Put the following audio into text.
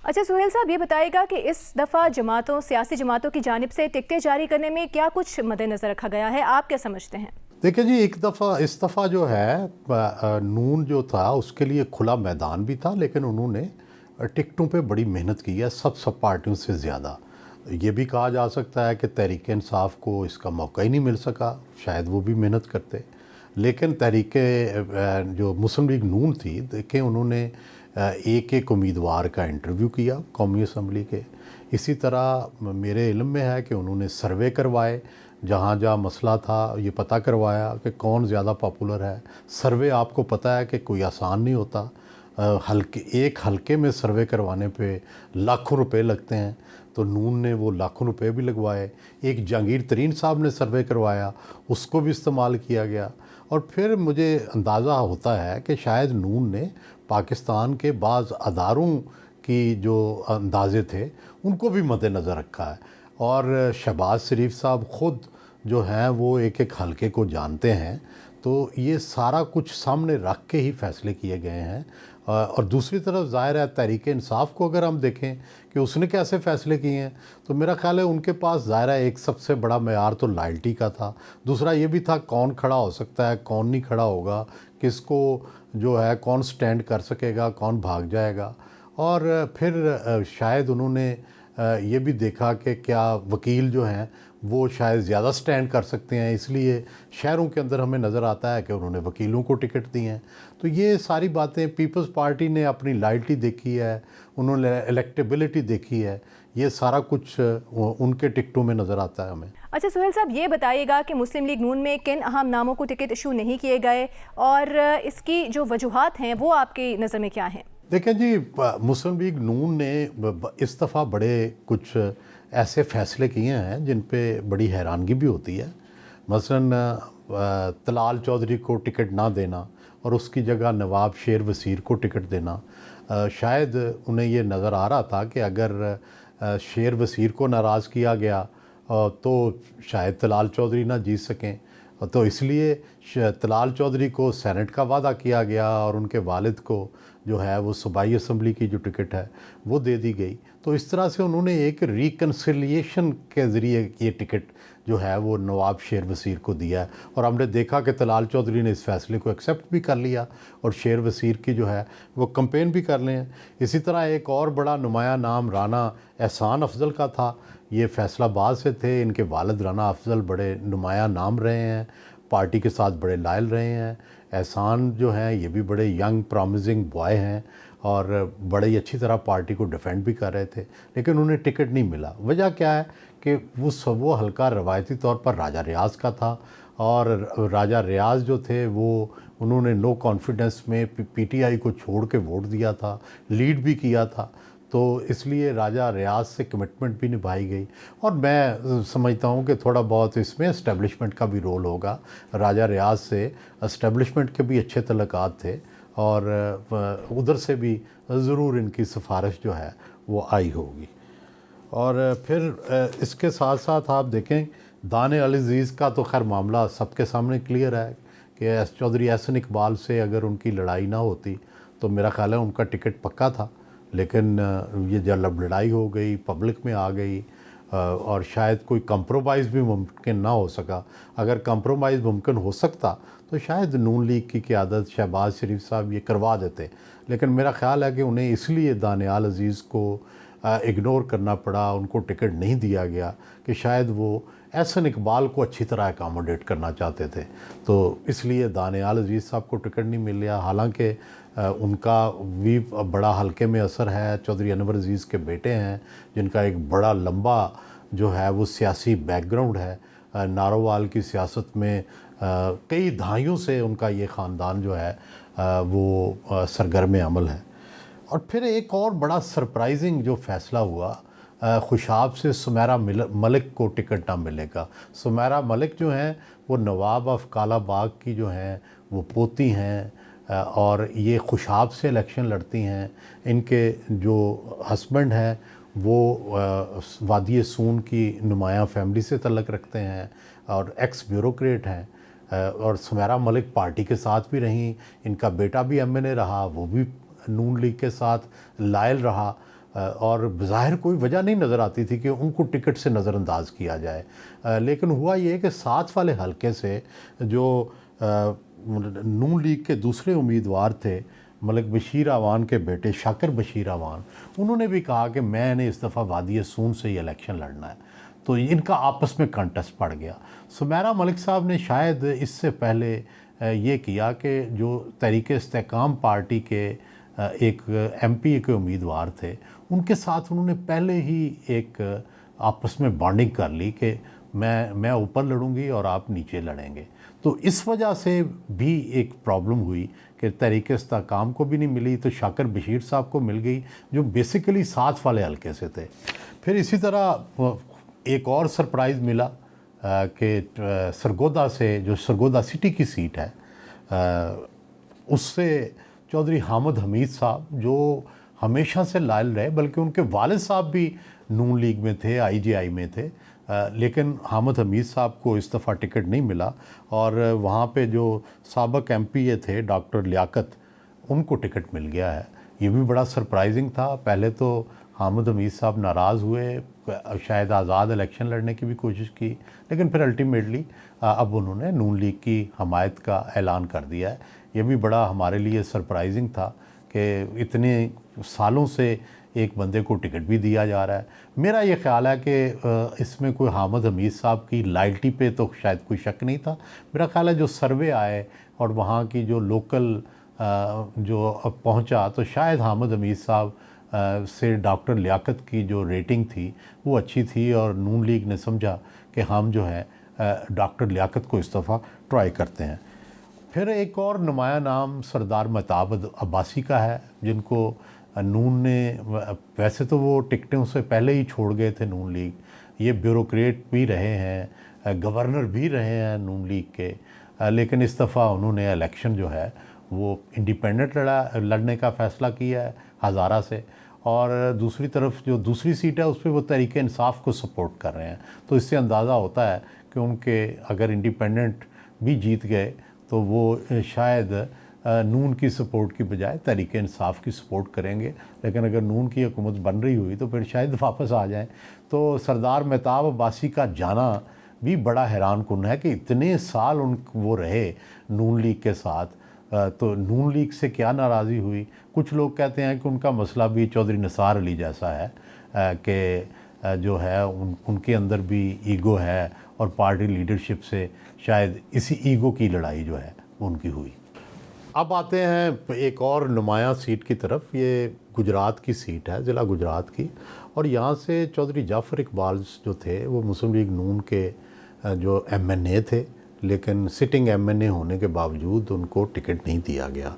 अच्छा सुहेल साहब, ये बताइएगा कि इस दफ़ा जमातों सियासी जमातों की जानिब से टिकटें जारी करने में क्या कुछ मद्देनज़र रखा गया है, आप क्या समझते हैं? देखिए जी, इस दफ़ा जो है नून जो था उसके लिए खुला मैदान भी था, लेकिन उन्होंने टिकटों पे बड़ी मेहनत की है, सब पार्टियों से ज़्यादा। ये भी कहा जा सकता है कि तहरीक इंसाफ को इसका मौका ही नहीं मिल सका, शायद वो भी मेहनत करते। लेकिन जो मुस्लिम लीग नून थी, देखें उन्होंने एक एक उम्मीदवार का इंटरव्यू किया कौमी असम्बली के। इसी तरह मेरे इल्म में है कि उन्होंने सर्वे करवाए, जहाँ जहाँ मसला था ये पता करवाया कि कौन ज़्यादा पॉपुलर है। सर्वे आपको पता है कि कोई आसान नहीं होता, एक हलके में सर्वे करवाने पे लाखों रुपए लगते हैं, तो नून ने वो लाखों रुपए भी लगवाए। एक जहांगीर तरीन साहब ने सर्वे करवाया, उसको भी इस्तेमाल किया गया। और फिर मुझे अंदाज़ा होता है कि शायद नून ने पाकिस्तान के बाज़ अदारों की जो अंदाज़े थे उनको भी मद्देनज़र रखा है। और शहबाज शरीफ साहब ख़ुद जो हैं वो एक एक हलके को जानते हैं, तो ये सारा कुछ सामने रख के ही फ़ैसले किए गए हैं। और दूसरी तरफ ज़ाहिर है तहरीक इंसाफ को अगर हम देखें कि उसने कैसे फ़ैसले किए हैं, तो मेरा ख़्याल है उनके पास ज़ाहिर है एक सबसे बड़ा मेयार तो लॉयल्टी का था। दूसरा ये भी था कौन खड़ा हो सकता है, कौन नहीं खड़ा होगा, किसको जो है कौन स्टैंड कर सकेगा, कौन भाग जाएगा। और फिर शायद उन्होंने ये भी देखा कि क्या वकील जो हैं वो शायद ज़्यादा स्टैंड कर सकते हैं, इसलिए शहरों के अंदर हमें नज़र आता है कि उन्होंने वकीलों को टिकट दी हैं। तो ये सारी बातें पीपल्स पार्टी ने अपनी लॉयल्टी देखी है, उन्होंने इलेक्टेबिलिटी देखी है, ये सारा कुछ उनके टिकटों में नज़र आता है हमें। अच्छा सुहेल साहब, ये बताइएगा कि मुस्लिम लीग नून में किन अहम नामों को टिकट इशू नहीं किए गए और इसकी जो वजूहात हैं वो आपकी नज़र में क्या हैं? देखें जी, मुस्लिम लीग नून ने इस दफ़ा बड़े कुछ ऐसे फ़ैसले किए हैं जिन पे बड़ी हैरानगी भी होती है। मसलन तलाल चौधरी को टिकट ना देना और उसकी जगह नवाब शेर वसीर को टिकट देना। शायद उन्हें ये नज़र आ रहा था कि अगर शेर वसीर को नाराज़ किया गया तो शायद तलाल चौधरी ना जीत सकें, तो इसलिए तलाल चौधरी को सेनेट का वादा किया गया और उनके वालिद को जो है वो सूबाई असम्बली की जो टिकट है वो दे दी गई। तो इस तरह से उन्होंने एक रिकन्सिलिएशन के ज़रिए ये टिकट जो है वो नवाब शेर वसीर को दिया है। और हमने देखा कि तलाल चौधरी ने इस फैसले को एक्सेप्ट भी कर लिया और शेर वसीर की जो है वो कंपेन भी कर रहे हैं। इसी तरह एक और बड़ा नुमाया नाम राना एहसान अफजल का था। ये फैसलाबाद से थे, इनके वालिद राना अफजल बड़े नुमाया नाम रहे हैं, पार्टी के साथ बड़े लायल रहे हैं। एहसान जो हैं ये भी बड़े यंग प्रॉमिसिंग बॉय हैं और बड़े ही अच्छी तरह पार्टी को डिफेंड भी कर रहे थे, लेकिन उन्हें टिकट नहीं मिला। वजह क्या है कि वो हल्का रवायती तौर पर राजा रियाज़ का था और राजा रियाज़ जो थे वो उन्होंने नो कॉन्फिडेंस में पीटीआई को छोड़ के वोट दिया था, लीड भी किया था, तो इसलिए राजा रियाज़ से कमिटमेंट भी निभाई गई। और मैं समझता हूँ कि थोड़ा बहुत इसमें इस्टेब्लिशमेंट का भी रोल होगा। राजा रियाज़ से इस्टेब्लिशमेंट के भी अच्छे तल्लुकात थे और उधर से भी ज़रूर इनकी सिफारिश जो है वो आई होगी। और फिर इसके साथ साथ आप देखें दाने अल अज़ीज़ का तो खैर मामला सबके सामने क्लियर है कि चौधरी एहसन इकबाल से अगर उनकी लड़ाई ना होती तो मेरा ख़्याल है उनका टिकट पक्का था। लेकिन ये जब लड़ाई हो गई, पब्लिक में आ गई और शायद कोई कंप्रोमाइज़ भी मुमकिन ना हो सका। अगर कंप्रोमाइज़ मुमकिन हो सकता तो शायद नून लीग की क़यादत शहबाज शरीफ साहब ये करवा देते, लेकिन मेरा ख़्याल है कि उन्हें इसलिए दानियाल अज़ीज़ को इग्नोर करना पड़ा, उनको टिकट नहीं दिया गया कि शायद वो एहसन इकबाल को अच्छी तरह अकोमोडेट करना चाहते थे, तो इसलिए दानियाल अज़ीज़ साहब को टिकट नहीं मिल गया। हालांकि उनका भी बड़ा हल्के में असर है, चौधरी अनवर अज़ीज़ के बेटे हैं जिनका एक बड़ा लंबा जो है वो सियासी बैकग्राउंड है। नारोवाल की सियासत में कई दहाइयों से उनका ये ख़ानदान जो है वो सरगर्म अमल है। और फिर एक और बड़ा सरप्राइजिंग जो फ़ैसला हुआ, खुशाब से सुमेरा मलिक को टिकट ना मिलेगा। सुमेरा मलिक जो हैं वो नवाब ऑफ कालाबाग की जो हैं वो पोती हैं और ये खुशाब से इलेक्शन लड़ती हैं। इनके जो हस्बैंड हैं वो वादी सून की नुमाया फैमिली से तल्लक़ रखते हैं और एक्स ब्यूरोक्रेट हैं। और सुमेरा मलिक पार्टी के साथ भी रहीं, इनका बेटा भी एमएनए रहा, वो भी नून लीग के साथ लायल रहा। और बज़ाहिर कोई वजह नहीं नज़र आती थी कि उनको टिकट से नज़रअंदाज किया जाए। लेकिन हुआ ये कि साथ वाले हलके से जो नून लीग के दूसरे उम्मीदवार थे, मलिक बशीर आवान के बेटे शाकिर बशीर आवान, उन्होंने भी कहा कि मैंने इस दफ़ा वादी सून से ही इलेक्शन लड़ना है। तो इनका आपस में कंटेस्ट पड़ गया। सुमेरा मलिक साहब ने शायद इससे पहले ये किया कि जो तहरीक इस्तेकाम पार्टी के एक MP के उम्मीदवार थे, उनके साथ उन्होंने पहले ही एक आपस में बॉन्डिंग कर ली कि मैं ऊपर लड़ूंगी और आप नीचे लड़ेंगे। तो इस वजह से भी एक प्रॉब्लम हुई कि तहरीक इस्तेकाम को भी नहीं मिली, तो शाकिर बशीर साहब को मिल गई जो बेसिकली साथ वाले हलके से थे। फिर इसी तरह एक और सरप्राइज़ मिला कि सरगोदा से, जो सरगोदा सिटी की सीट है, उससे चौधरी हामिद हमीद साहब, जो हमेशा से लायल रहे, बल्कि उनके वालिद साहब भी नून लीग में थे, IJI में थे, लेकिन हामिद हमीद साहब को इस दफ़ा टिकट नहीं मिला और वहाँ पे जो साबिक MPA थे डॉक्टर लियाकत, उनको टिकट मिल गया है। ये भी बड़ा सरप्राइजिंग था। पहले तो हामिद हमीद साहब नाराज़ हुए, शायद आज़ाद इलेक्शन लड़ने की भी कोशिश की, लेकिन फिर अल्टीमेटली अब उन्होंने नून लीग की हमायत का ऐलान कर दिया है। ये भी बड़ा हमारे लिए सरप्राइजिंग था कि इतने सालों से एक बंदे को टिकट भी दिया जा रहा है। मेरा ये ख्याल है कि इसमें कोई हामिद हमीद साहब की लॉयल्टी पे तो शायद कोई शक नहीं था। मेरा ख्याल है जो सर्वे आए और वहाँ की जो लोकल जो पहुँचा, तो शायद हामिद हमीद साहब से डॉक्टर लियाकत की जो रेटिंग थी वो अच्छी थी और नून लीग ने समझा कि हम जो है डॉक्टर लियाकत को इस दफ़ा ट्राई करते हैं। फिर एक और नुमाया नाम सरदार महताब अब्बासी का है, जिनको नून ने, वैसे तो वो टिकटों से पहले ही छोड़ गए थे नून लीग, ये ब्यूरोक्रेट भी रहे हैं, गवर्नर भी रहे हैं नून लीग के, लेकिन इस दफ़ा उन्होंने इलेक्शन जो है वो इंडिपेंडेंट लड़ने का फ़ैसला किया है हज़ारा से, और दूसरी तरफ जो दूसरी सीट है उस पर वो तहरीक इंसाफ को सपोर्ट कर रहे हैं। तो इससे अंदाज़ा होता है कि उनके अगर इंडिपेंडेंट भी जीत गए तो वो शायद नून की सपोर्ट की बजाय तहरीक इंसाफ की सपोर्ट करेंगे, लेकिन अगर नून की हुकूमत बन रही हुई तो फिर शायद वापस आ जाएं। तो सरदार महताब अब्बासी का जाना भी बड़ा हैरान कुन है कि इतने साल वो रहे नून लीग के साथ, तो नून लीग से क्या नाराज़ी हुई। कुछ लोग कहते हैं कि उनका मसला भी चौधरी निसार अली जैसा है कि जो है उनके अंदर भी ईगो है और पार्टी लीडरशिप से शायद इसी ईगो की लड़ाई जो है उनकी हुई। अब आते हैं एक और नुमाया सीट की तरफ। ये गुजरात की सीट है, ज़िला गुजरात की, और यहाँ से चौधरी जाफ़र इकबाल जो थे वो मुस्लिम लीग नून के जो MNA थे, लेकिन सिटिंग MNA होने के बावजूद उनको टिकट नहीं दिया गया।